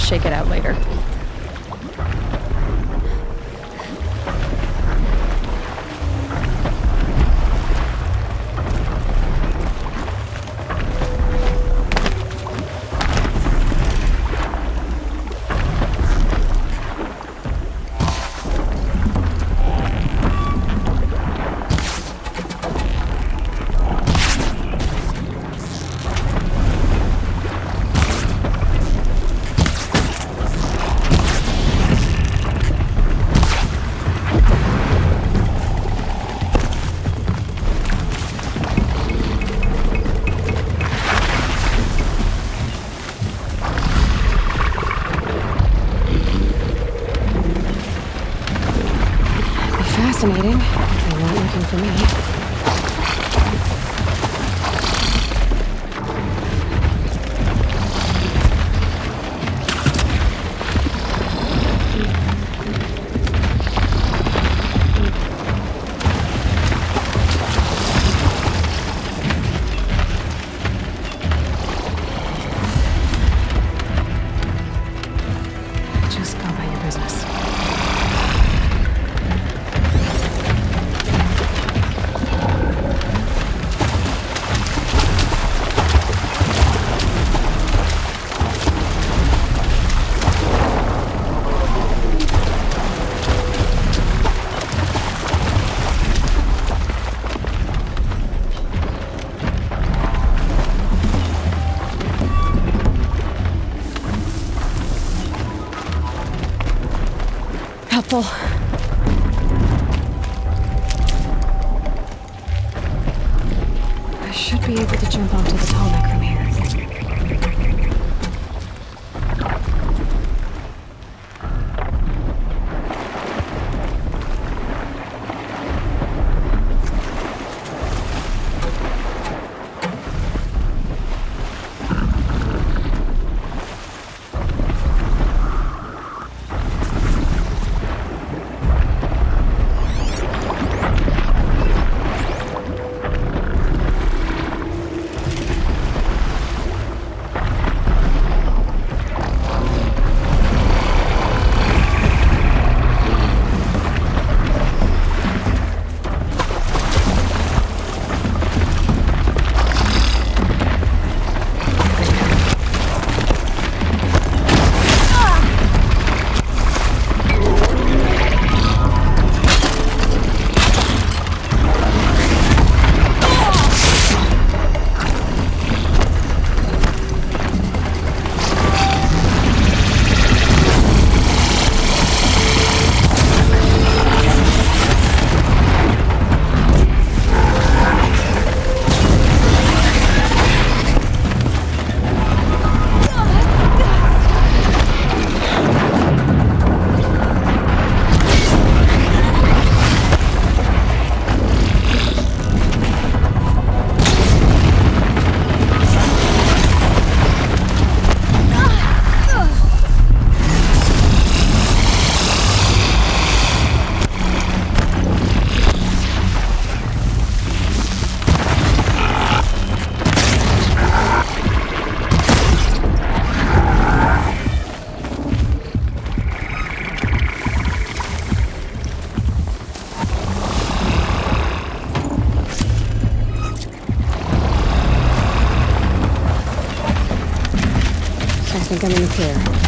shake it out later. Fascinating. They weren't looking for me. Just go about your business. Helpful. I should be able to jump onto the Tallneck from here. I think I'm in the clear.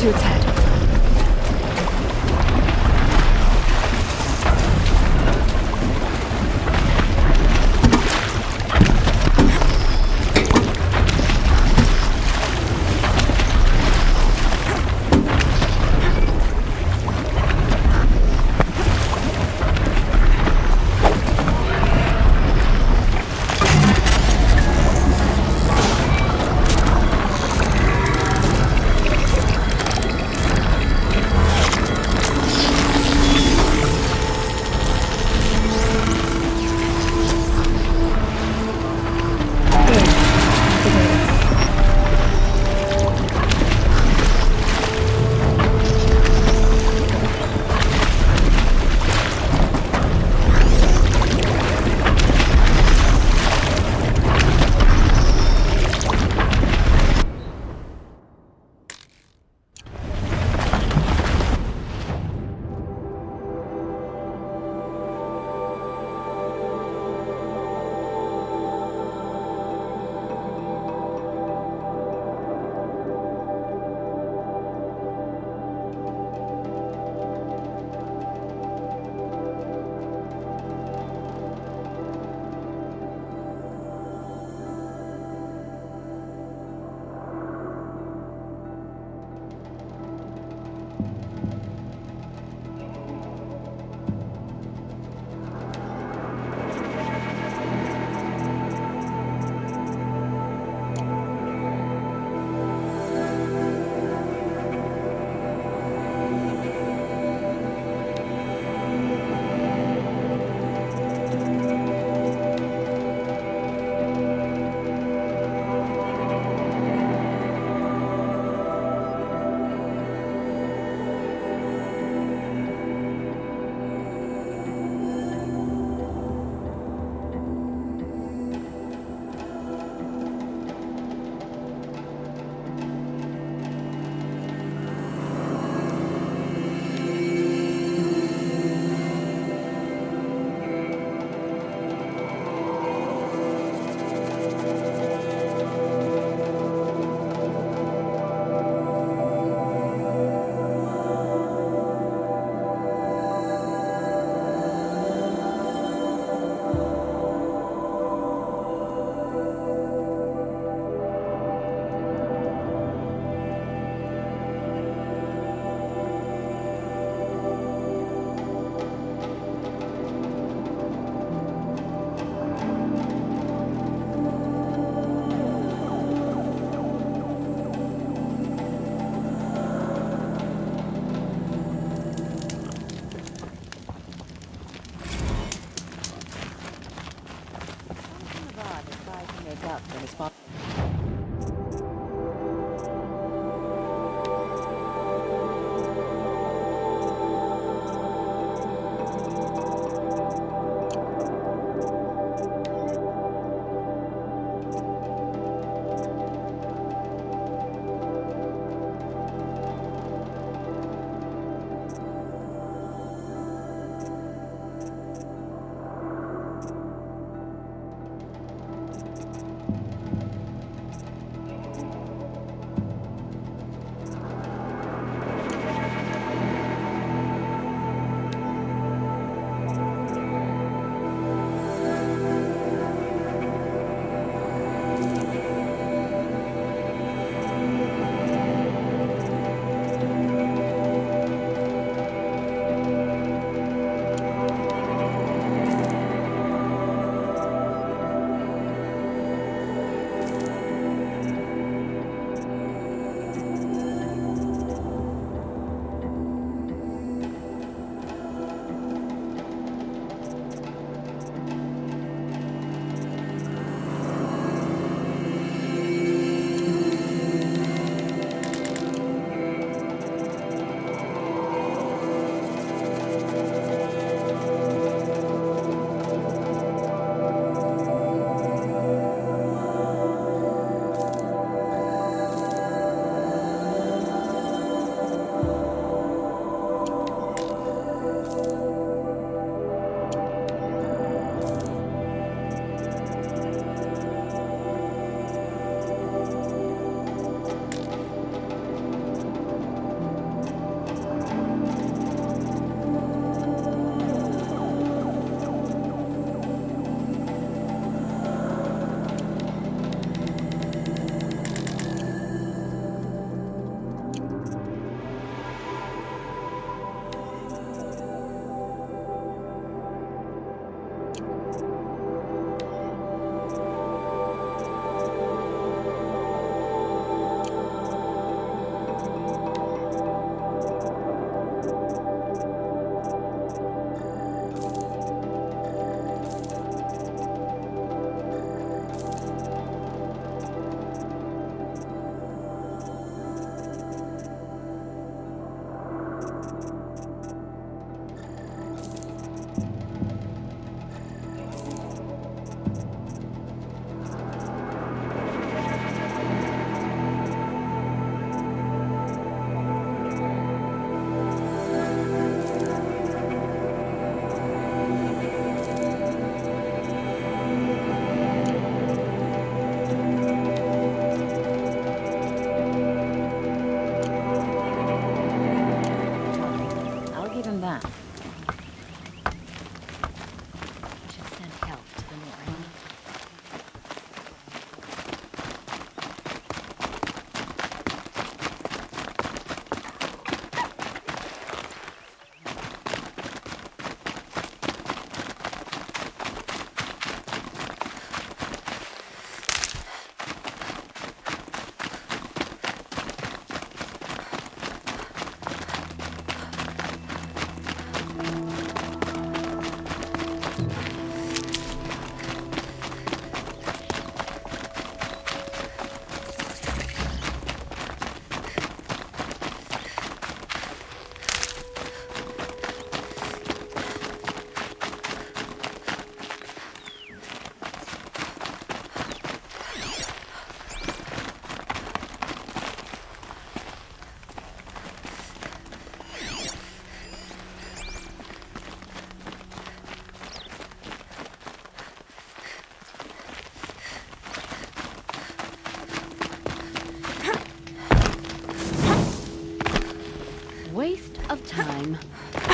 to its head.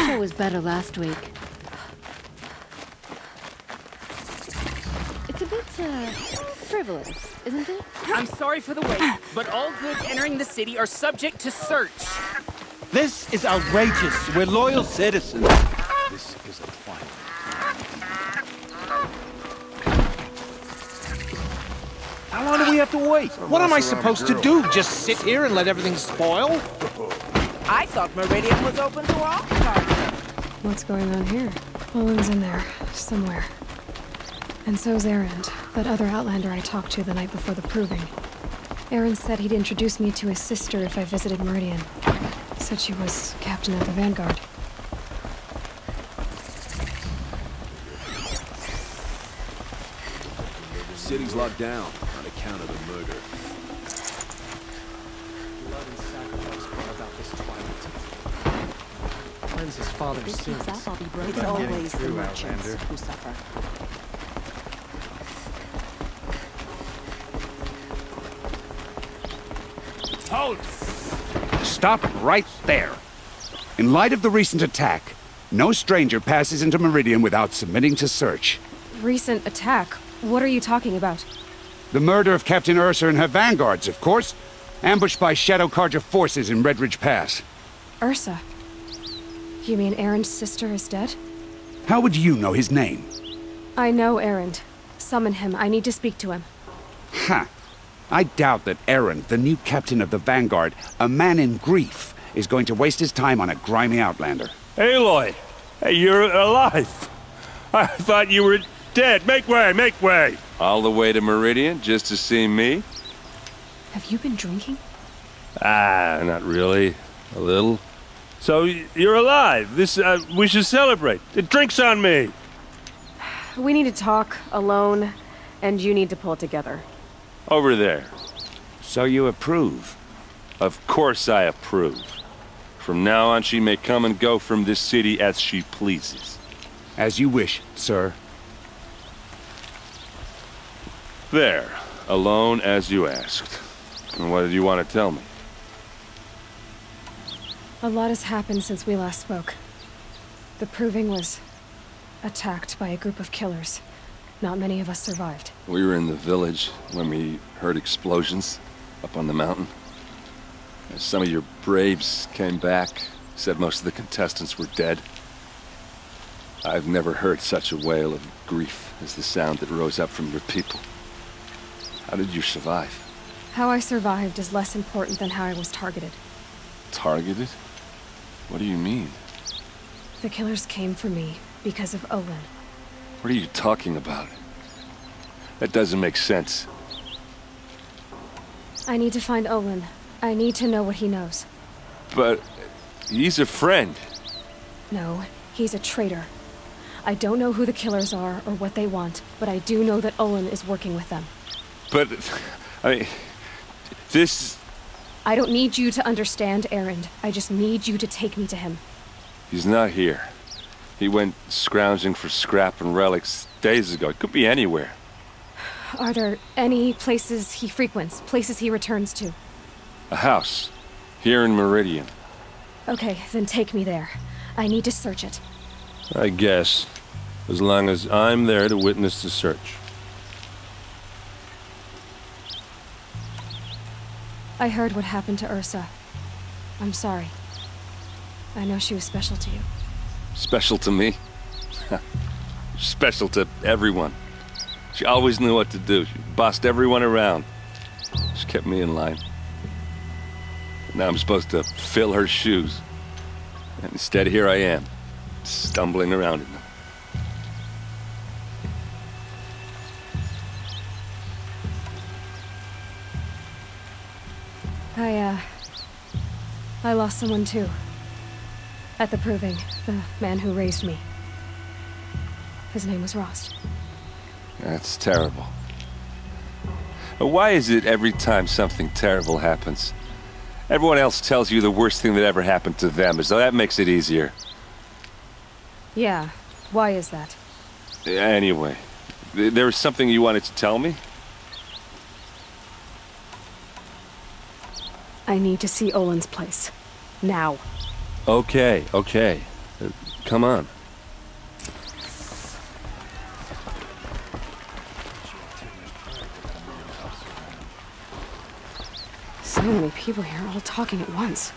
show was better last week. It's a bit, frivolous, isn't it? I'm sorry for the wait, but all goods entering the city are subject to search. This is outrageous. We're loyal citizens. This is a climate. How long do we have to wait? What am I supposed to do? Just sit here and let everything spoil? I thought Meridian was open to all cargo. What's going on here? Owen's in there, somewhere. And so's Erend, that other Outlander I talked to the night before the proving. Erend said he'd introduce me to his sister if I visited Meridian. Said she was captain of the Vanguard. The city's locked down on account of the murder. Blood and sacrifice brought about this twilight. Cleanse his father's sins. It's always the merchants who suffer. Halt! Stop right there. In light of the recent attack, no stranger passes into Meridian without submitting to search. Recent attack? What are you talking about? The murder of Captain Ursa and her vanguards, of course. Ambushed by Shadow Carja forces in Redridge Pass. Ursa? You mean Erend's sister is dead? How would you know his name? I know Erend. Summon him. I need to speak to him. Ha! I doubt that Erend, the new captain of the Vanguard, a man in grief, is going to waste his time on a grimy outlander. Aloy! Hey, you're alive! I thought you were dead. Make way, make way! All the way to Meridian just to see me? Have you been drinking? Ah, not really. A little. So, you're alive. We should celebrate. The drink's on me! We need to talk, alone, and you need to pull it together. Over there. So you approve? Of course I approve. From now on, she may come and go from this city as she pleases. As you wish, sir. There. Alone as you asked. And what did you want to tell me? A lot has happened since we last spoke. The proving was attacked by a group of killers. Not many of us survived. We were in the village when we heard explosions up on the mountain. And some of your braves came back, said most of the contestants were dead. I've never heard such a wail of grief as the sound that rose up from your people. How did you survive? How I survived is less important than how I was targeted. Targeted? What do you mean? The killers came for me because of Olin. What are you talking about? That doesn't make sense. I need to find Olin. I need to know what he knows. But he's a friend. No, he's a traitor. I don't know who the killers are or what they want, but I do know that Olin is working with them. But, I mean, this... I don't need you to understand, Erend. I just need you to take me to him. He's not here. He went scrounging for scrap and relics days ago. It could be anywhere. Are there any places he frequents, places he returns to? A house. Here in Meridian. Okay, then take me there. I need to search it. I guess. As long as I'm there to witness the search. I heard what happened to Ursa. I'm sorry. I know she was special to you. Special to me? Special to everyone. She always knew what to do. She bossed everyone around. She kept me in line. Now I'm supposed to fill her shoes. And instead, here I am, stumbling around in them. I lost someone too. At the proving, the man who raised me. His name was Rost. That's terrible. Why is it every time something terrible happens, everyone else tells you the worst thing that ever happened to them, as though that makes it easier? Yeah, why is that? Anyway, there was something you wanted to tell me? I need to see Olin's place. Now. Okay. Come on. So many people here, all talking at once.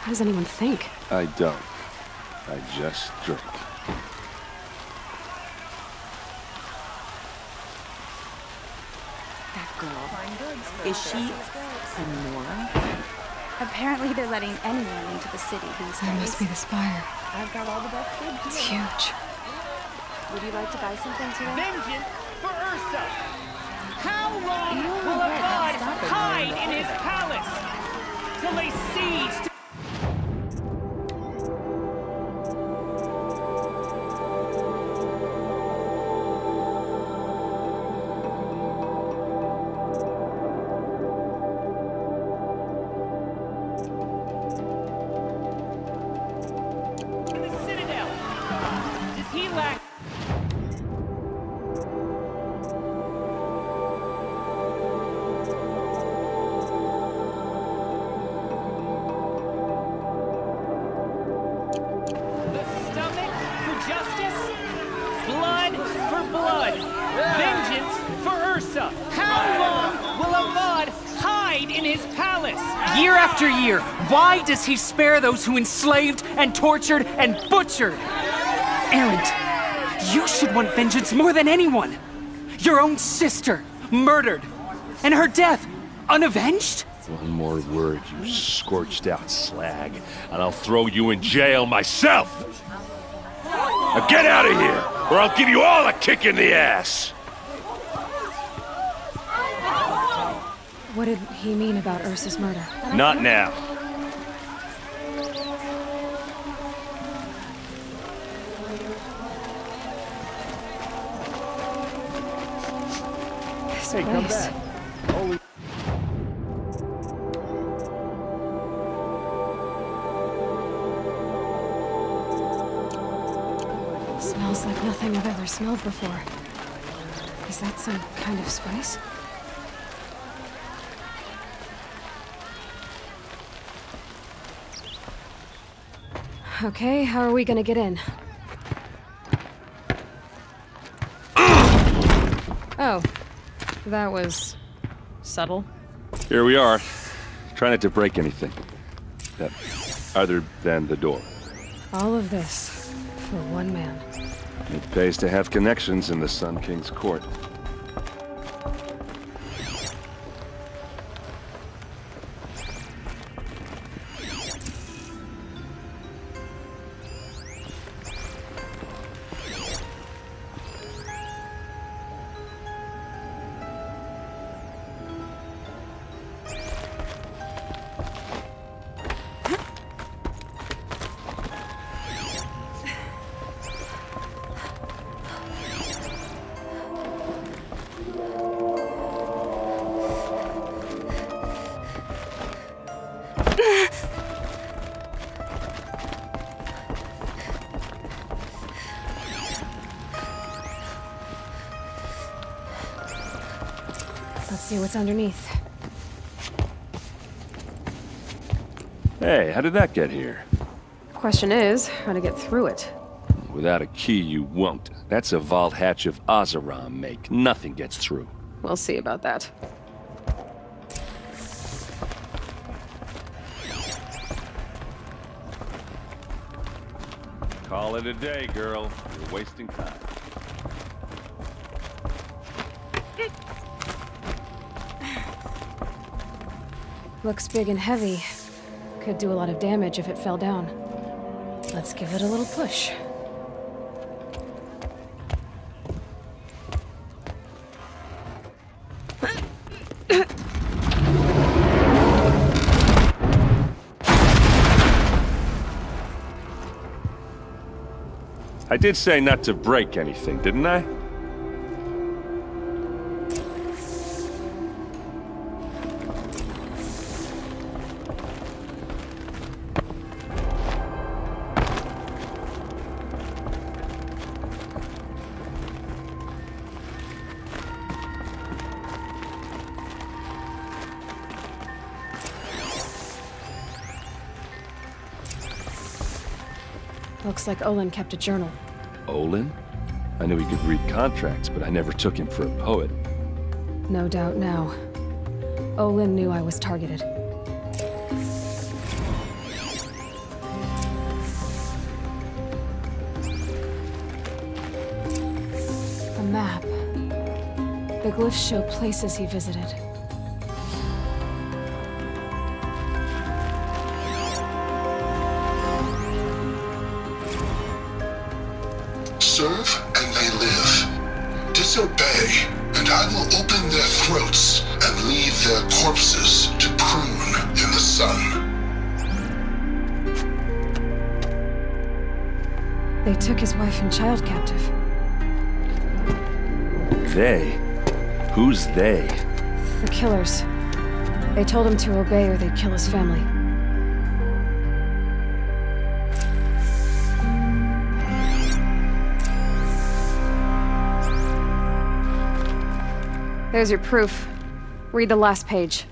How does anyone think? I don't. I just drink. That girl. Is she a Nora? Apparently they're letting anyone into the city these That days. must be the spire. I've got all the best food It's here. huge. Would you like to buy something today? Vengeance for Ursa! How long will a god hide in his palace? Till they cease to... in the Citadel? Does he lack... The stomach for justice, blood for blood, vengeance for Ursa. How long will a god hide in his palace? Year after year, why does he spare those who enslaved and tortured and butchered? Erend, you should want vengeance more than anyone. Your own sister, murdered, and her death, unavenged? One more word, you scorched out slag, and I'll throw you in jail myself! Now get out of here, or I'll give you all a kick in the ass! What did he mean about Ursa's murder? Not now. This Hey, come place. back. Holy... Smells like nothing I've ever smelled before. Is that some kind of spice? Okay, how are we gonna get in? Oh, that was subtle. Here we are. Try not to break anything. That, other than the door. All of this for one man. It pays to have connections in the Sun King's court. Let's see what's underneath. Hey, how did that get here? Question is, how to get through it. Without a key, you won't. That's a vault hatch of Azeram make. Nothing gets through. We'll see about that. Call it a day, girl. You're wasting time. Looks big and heavy. Could do a lot of damage if it fell down. Let's give it a little push. I did say not to break anything, didn't I? The Looks like Olin kept a journal. Olin? I knew he could read contracts, but I never took him for a poet. No doubt now. Olin knew I was targeted. A map. The glyphs show places he visited. Serve and they live. Disobey, and I will open their throats and leave their corpses to prune in the sun. They took his wife and child captive. They? Who's they? The killers. They told him to obey or they'd kill his family. There's your proof. Read the last page.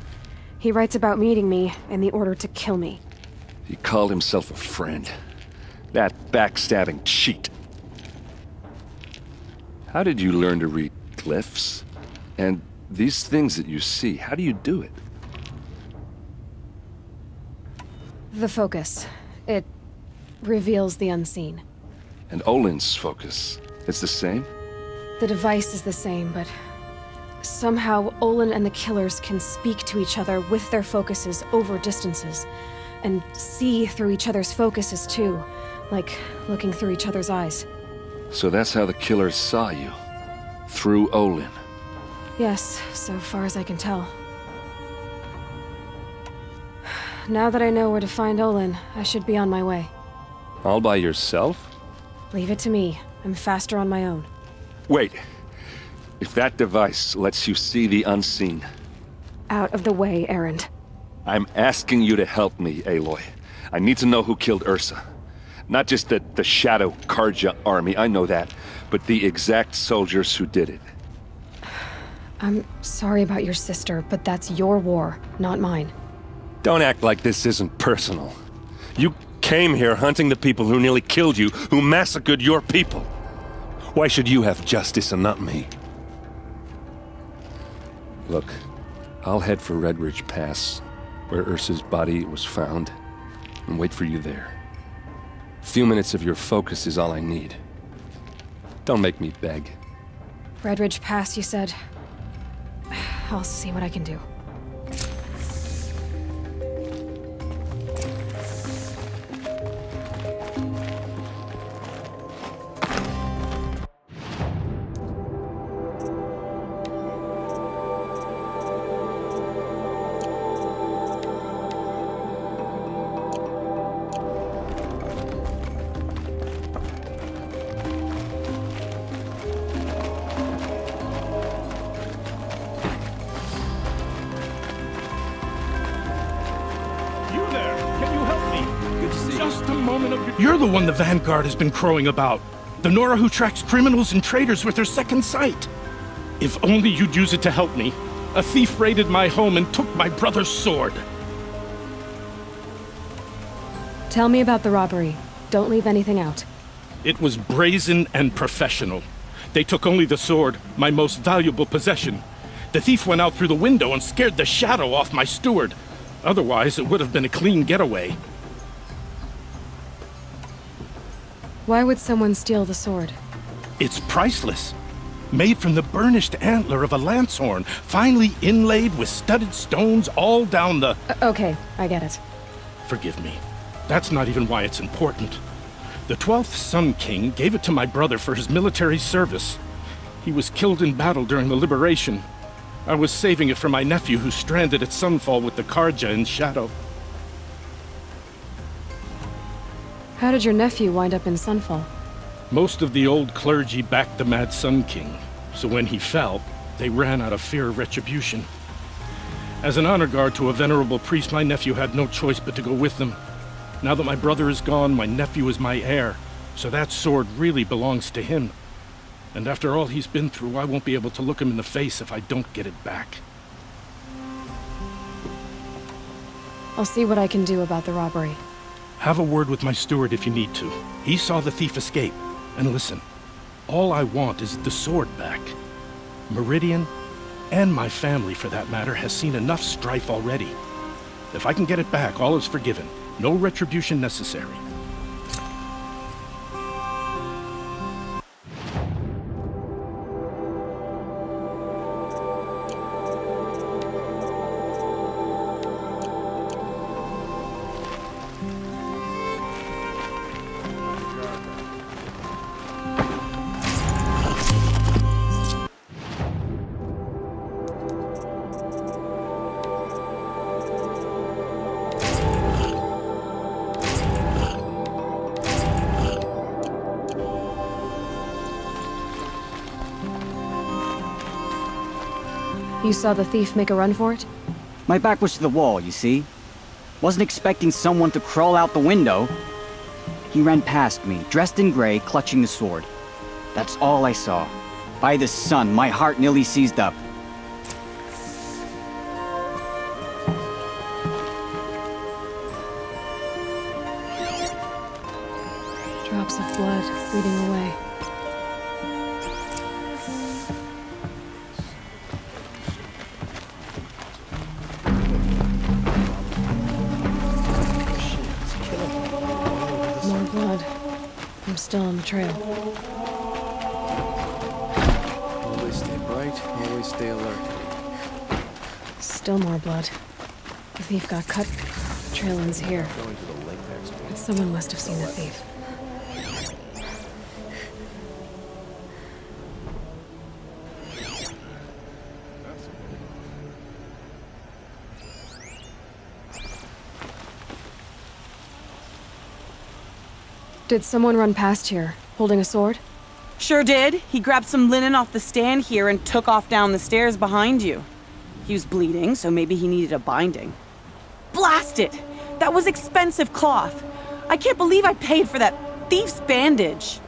He writes about meeting me and the order to kill me. He called himself a friend. That backstabbing cheat. How did you learn to read glyphs? And these things that you see, how do you do it? The focus. It reveals the unseen. And Olin's focus, it's the same? The device is the same, but somehow Olin and the killers can speak to each other with their focuses over distances, and see through each other's focuses too, like looking through each other's eyes. So that's how the killers saw you? Through Olin? Yes, so far as I can tell. Now that I know where to find Olin, I should be on my way. All by yourself? Leave it to me. I'm faster on my own. Wait. If that device lets you see the unseen... Out of the way, Erend. I'm asking you to help me, Aloy. I need to know who killed Ursa. Not just the Shadow Karja army, I know that, but the exact soldiers who did it. I'm sorry about your sister, but that's your war, not mine. Don't act like this isn't personal. You came here hunting the people who nearly killed you, who massacred your people. Why should you have justice and not me? Look, I'll head for Red Ridge Pass, where Ursa's body was found, and wait for you there. A few minutes of your focus is all I need. Don't make me beg. Red Ridge Pass, you said? I'll see what I can do. You're the one the Vanguard has been crowing about. The Nora who tracks criminals and traitors with her second sight. If only you'd use it to help me. A thief raided my home and took my brother's sword. Tell me about the robbery. Don't leave anything out. It was brazen and professional. They took only the sword, my most valuable possession. The thief went out through the window and scared the shadow off my steward. Otherwise, it would have been a clean getaway. Why would someone steal the sword? It's priceless. Made from the burnished antler of a lancehorn, finely inlaid with studded stones all down the... Okay, I get it. Forgive me. That's not even why it's important. The 12th Sun King gave it to my brother for his military service. He was killed in battle during the Liberation. I was saving it for my nephew who's stranded at Sunfall with the Karja in Shadow. How did your nephew wind up in Sunfall? Most of the old clergy backed the Mad Sun King, so when he fell, they ran out of fear of retribution. As an honor guard to a venerable priest, my nephew had no choice but to go with them. Now that my brother is gone, my nephew is my heir, so that sword really belongs to him. And after all he's been through, I won't be able to look him in the face if I don't get it back. I'll see what I can do about the robbery. Have a word with my steward if you need to. He saw the thief escape. And listen, all I want is the sword back. Meridian, and my family for that matter, has seen enough strife already. If I can get it back, all is forgiven. No retribution necessary. You saw the thief make a run for it? My back was to the wall, you see? Wasn't expecting someone to crawl out the window. He ran past me, dressed in gray, clutching the sword. That's all I saw. By the sun, my heart nearly seized up. Drops of blood bleeding away. More blood. I'm still on the trail. Always stay bright, always stay alert. Still more blood. The thief got cut. The trail ends here. But someone must have seen the thief. Did someone run past here, holding a sword? Sure did. He grabbed some linen off the stand here and took off down the stairs behind you. He was bleeding, so maybe he needed a binding. Blast it! That was expensive cloth. I can't believe I paid for that thief's bandage.